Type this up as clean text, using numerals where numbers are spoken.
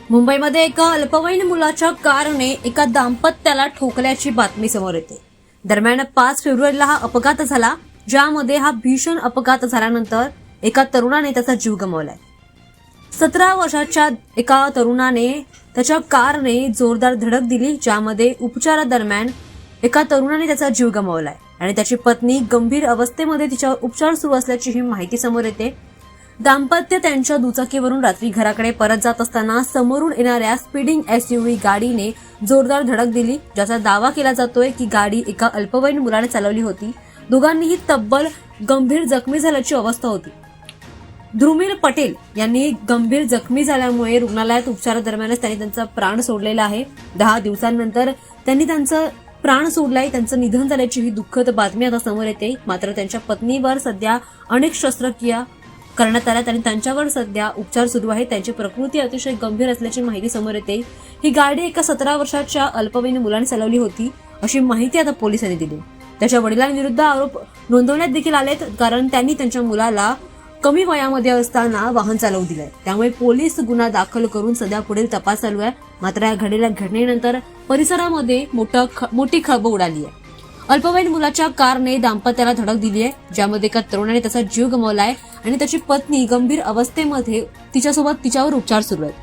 मुंबईमध्ये एका अल्पवयीन मुलाच्या कारने एका दाम्पत्याला ठोकल्याची बातमी समोर येते. दरम्यान 5 फेब्रुवारीला हा अपघात झाला, ज्यामध्ये हा भीषण अपघात झाल्यानंतर एका तरुणाने त्याचा जीव गमावलाय. 17 वर्षाच्या एका तरुणाने त्याच्या कारने जोरदार धडक दिली, ज्यामध्ये उपचारादरम्यान एका तरुणाने त्याचा जीव गमावलाय आणि त्याची पत्नी गंभीर अवस्थेमध्ये तिच्यावर उपचार सुरू असल्याची ही माहिती समोर येते. दाम्पत्य त्यांच्या दुचाकीवरून रात्री घराकडे परत जात असताना समोरून येणाऱ्या स्पीडिंग एसयूव्ही गाडीने जोरदार धडक दिली, ज्याचा दावा केला जातोय की गाडी एका अल्पवयीन मुलाने चालवली होती. दोघांनीही तब्बल गंभीर जखमी झाल्याची अवस्था होती. ध्रुमिल पटेल यांनी गंभीर जखमी झाल्यामुळे रुग्णालयात उपचारादरम्यानच त्यांनी त्यांचा प्राण सोडलेला आहे. 10 दिवसांनंतर त्यांनी त्यांचं प्राण सोडलाय. त्यांचं निधन झाल्याची ही दुःखद बातमी आता समोर येते. मात्र त्यांच्या पत्नीवर सध्या अनेक शस्त्रक्रिया करण्यात आल्यात आणि त्यांच्यावर सध्या उपचार सुरू आहेत. त्यांची प्रकृती अतिशय गंभीर असल्याची माहिती समोर येते. ही गाडी एका 17 वर्षाच्या अल्पवयीन मुलाने चालवली होती, अशी माहिती आता पोलिसांनी दिली. त्याच्या वडिलांविरुद्ध आरोप नोंदवण्यात देखील आलेत, कारण त्यांनी त्यांच्या मुलाला कमी वयामध्ये असताना वाहन चालवू दिलंय. त्यामुळे पोलीस गुन्हा दाखल करून सध्या पुढील तपास चालू आहे. मात्र या घडलेल्या घटनेनंतर परिसरामध्ये मोठी खळबळ उडाली आहे. अल्पवयीन मुलाच्या कारने दाम्पत्याला धडक दिली आहे, ज्यामध्ये एका तरुणाने त्याचा जीव गमावलाय आणि त्याची पत्नी गंभीर अवस्थेमध्ये तिच्यावर उपचार सुरू आहेत.